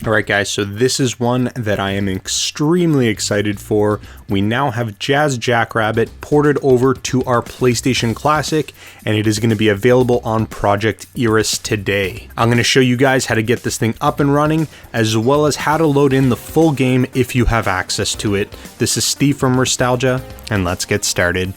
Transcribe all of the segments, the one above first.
Alright guys, so this is one that I am extremely excited for. We now have Jazz Jackrabbit ported over to our PlayStation Classic, and it is going to be available on Project Eris today. I'm going to show you guys how to get this thing up and running, as well as how to load in the full game if you have access to it. This is Steve from Restalgia, and let's get started.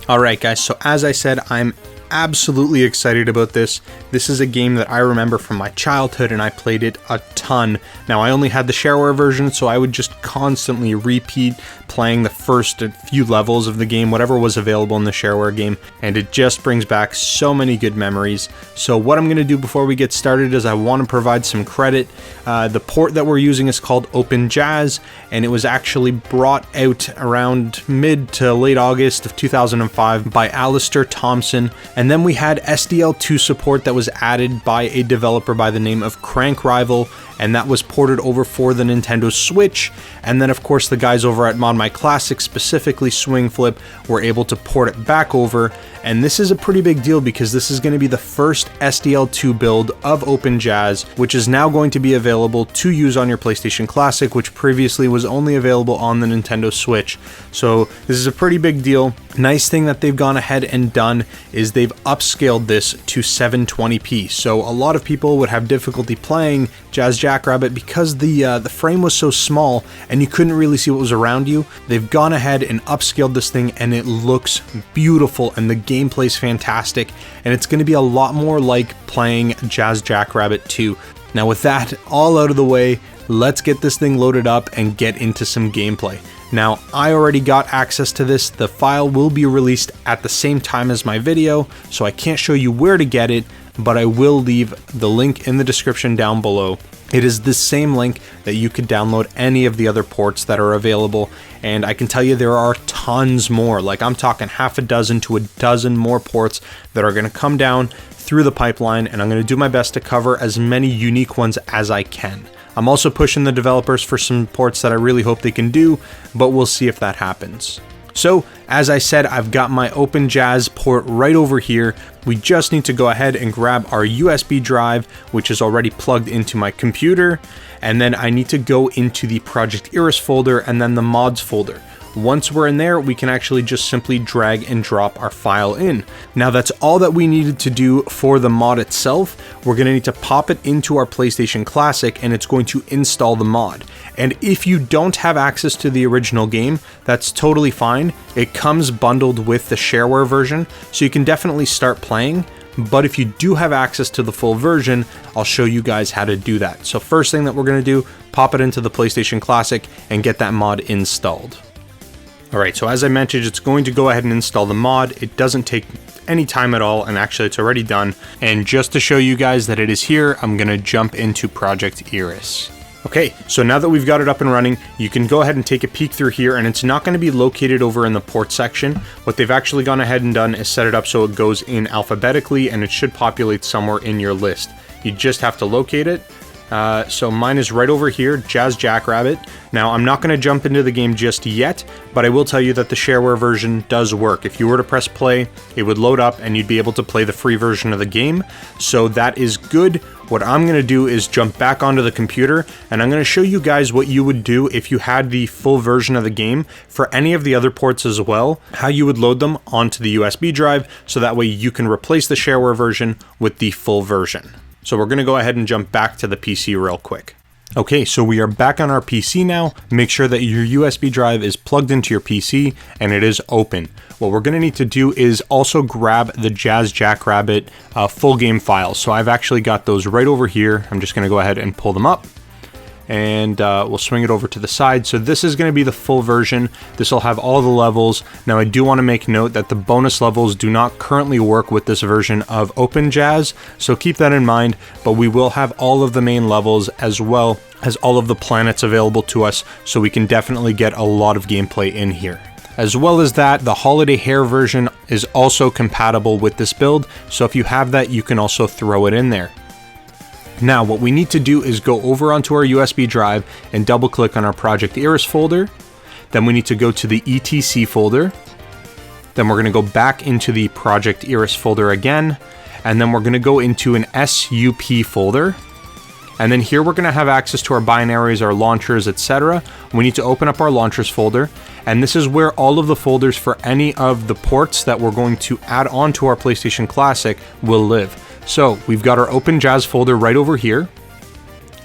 Alright guys, so as I said, I'm absolutely excited about this. This is a game that I remember from my childhood and I played it a ton. Now I only had the shareware version, so I would just constantly repeat playing the first few levels of the game, whatever was available in the shareware game, and it just brings back so many good memories. So what I'm going to do before we get started is I want to provide some credit. The port that we're using is called OPENJazz, and it was actually brought out around mid to late August of 2005 by Alister Thomson. And then we had SDL2 support that was added by a developer by the name of KranKRival, and that was ported over for the Nintendo Switch. And then of course the guys over at ModMyClassic, specifically Swingflip, were able to port it back over. And this is a pretty big deal because this is going to be the first SDL2 build of OPENJazz, which is now going to be available to use on your PlayStation Classic, which previously was only available on the Nintendo Switch. So this is a pretty big deal. Nice thing that they've gone ahead and done is they've upscaled this to 720p. So a lot of people would have difficulty playing Jazz Jackrabbit because the frame was so small and you couldn't really see what was around you. They've gone ahead and upscaled this thing and it looks beautiful, and the gameplay's fantastic, and it's going to be a lot more like playing Jazz Jackrabbit 2. Now with that all out of the way, let's get this thing loaded up and get into some gameplay. Now I already got access to this. The file will be released at the same time as my video, so I can't show you where to get it, but I will leave the link in the description down below. It is the same link that you could download any of the other ports that are available, and I can tell you there are tons more. Like, I'm talking half a dozen to a dozen more ports that are going to come down through the pipeline, and I'm going to do my best to cover as many unique ones as I can. I'm also pushing the developers for some ports that I really hope they can do, but we'll see if that happens. So, as I said, I've got my OPENJazz port right over here. We just need to go ahead and grab our USB drive, which is already plugged into my computer, and then I need to go into the Project Eris folder and then the mods folder. Once we're in there, we can actually just simply drag and drop our file in. Now that's all that we needed to do for the mod itself. We're going to need to pop it into our PlayStation Classic, and it's going to install the mod. And if you don't have access to the original game, that's totally fine. It comes bundled with the shareware version, so you can definitely start playing. But if you do have access to the full version, I'll show you guys how to do that. So first thing that we're going to do, pop it into the PlayStation Classic and get that mod installed. Alright, so as I mentioned, it's going to go ahead and install the mod. It doesn't take any time at all, and actually it's already done. And just to show you guys that it is here, I'm going to jump into Project Eris. Okay, so now that we've got it up and running, you can go ahead and take a peek through here, and it's not going to be located over in the port section. What they've actually gone ahead and done is set it up so it goes in alphabetically, and it should populate somewhere in your list. You just have to locate it. So mine is right over here, Jazz Jackrabbit. Now I'm not going to jump into the game just yet, but I will tell you that the shareware version does work. If you were to press play, it would load up and you'd be able to play the free version of the game. So that is good. What I'm going to do is jump back onto the computer, and I'm going to show you guys what you would do if you had the full version of the game for any of the other ports as well, how you would load them onto the USB drive, so that way you can replace the shareware version with the full version. So we're going to go ahead and jump back to the PC real quick. Okay, so we are back on our PC now. Make sure that your USB drive is plugged into your PC and it is open. What we're going to need to do is also grab the Jazz Jackrabbit full game files. So I've actually got those right over here. I'm just going to go ahead and pull them up, and we'll swing it over to the side. So this is going to be the full version. This will have all the levels. Now I do want to make note that the bonus levels do not currently work with this version of OPENJazz, so keep that in mind, but we will have all of the main levels as well as all of the planets available to us, so we can definitely get a lot of gameplay in here. As well as that, the Holiday Hair version is also compatible with this build, so if you have that, you can also throw it in there. Now, what we need to do is go over onto our USB drive and double click on our Project Eris folder. Then we need to go to the ETC folder. Then we're going to go back into the Project Eris folder again, and then we're going to go into an SUP folder. And then here we're going to have access to our binaries, our launchers, etc. We need to open up our launchers folder, and this is where all of the folders for any of the ports that we're going to add on to our PlayStation Classic will live. So we've got our OPENJazz folder right over here,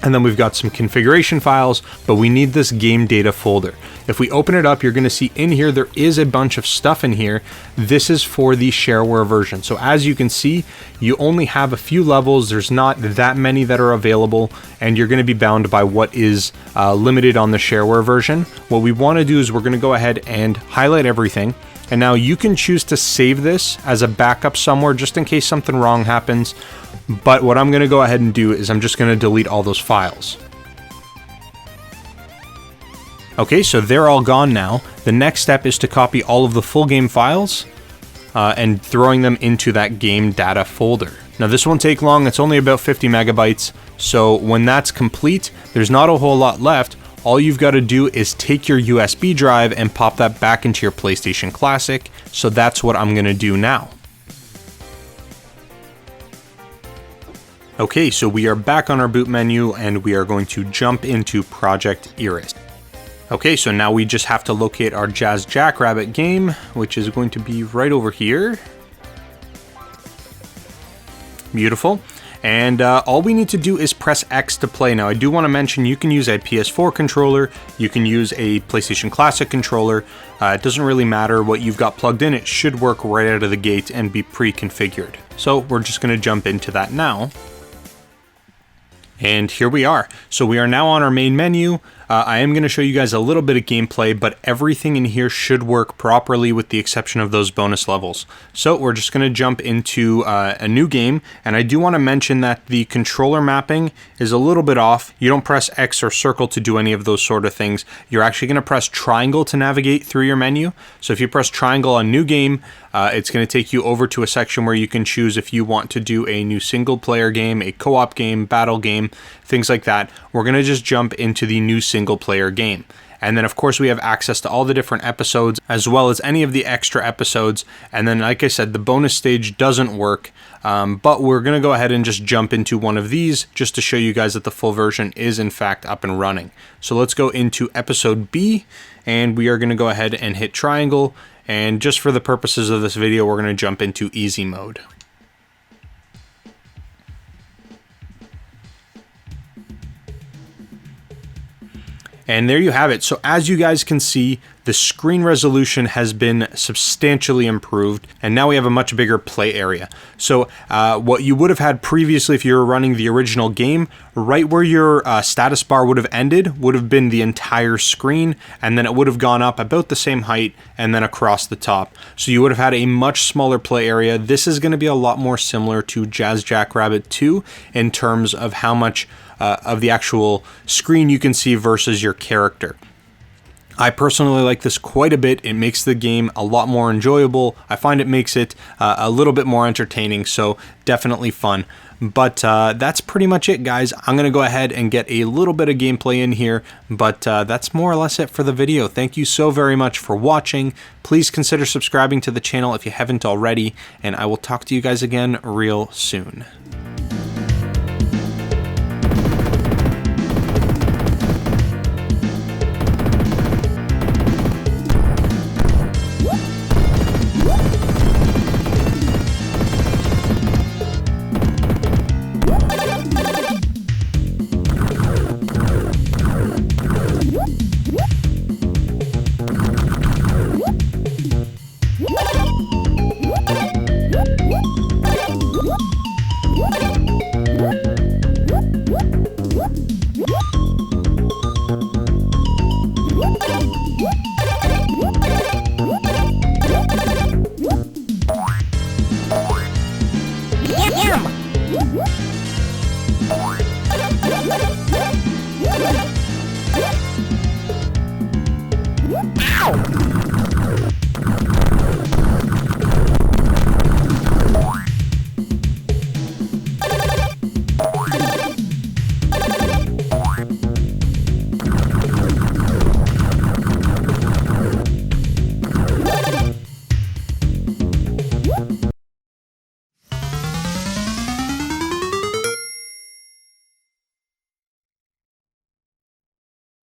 and then we've got some configuration files, but we need this game data folder. If we open it up, you're going to see in here there is a bunch of stuff in here. This is for the shareware version. So as you can see, you only have a few levels. There's not that many that are available, and you're going to be bound by what is limited on the shareware version. What we want to do is we're going to go ahead and highlight everything. And now you can choose to save this as a backup somewhere just in case something wrong happens. But what I'm going to go ahead and do is I'm just going to delete all those files. Okay, so they're all gone now. The next step is to copy all of the full game files and throwing them into that game data folder. Now this won't take long, it's only about 50 megabytes. So when that's complete, there's not a whole lot left. All you've got to do is take your USB drive and pop that back into your PlayStation Classic. So that's what I'm going to do now. Okay, so we are back on our boot menu and we are going to jump into Project Eris. Okay, so now we just have to locate our Jazz Jackrabbit game, which is going to be right over here. Beautiful. And all we need to do is press X to play. Now, I do want to mention you can use a PS4 controller, you can use a PlayStation Classic controller. It doesn't really matter what you've got plugged in. It should work right out of the gate and be pre-configured. So we're just going to jump into that now. And here we are. So we are now on our main menu. I am going to show you guys a little bit of gameplay, but everything in here should work properly with the exception of those bonus levels. So we're just going to jump into a new game, and I do want to mention that the controller mapping is a little bit off. You don't press X or circle to do any of those sort of things. You're actually going to press triangle to navigate through your menu. So if you press triangle on new game, it's going to take you over to a section where you can choose if you want to do a new single player game, a co-op game, battle game, things like that. We're going to just jump into the new single player game. And then of course we have access to all the different episodes as well as any of the extra episodes. And then like I said, the bonus stage doesn't work, but we're going to go ahead and just jump into one of these just to show you guys that the full version is in fact up and running. So let's go into episode B, and we are going to go ahead and hit triangle. And just for the purposes of this video, we're going to jump into easy mode. And there you have it. So as you guys can see, the screen resolution has been substantially improved, and now we have a much bigger play area. So what you would have had previously if you were running the original game, right where your status bar would have ended would have been the entire screen, and then it would have gone up about the same height and then across the top. So you would have had a much smaller play area. This is going to be a lot more similar to Jazz Jackrabbit 2 in terms of how much of the actual screen you can see versus your character. I personally like this quite a bit. It makes the game a lot more enjoyable. I find it makes it a little bit more entertaining, so definitely fun. But that's pretty much it, guys. I'm going to go ahead and get a little bit of gameplay in here, but that's more or less it for the video. Thank you so very much for watching. Please consider subscribing to the channel if you haven't already, and I will talk to you guys again real soon. What?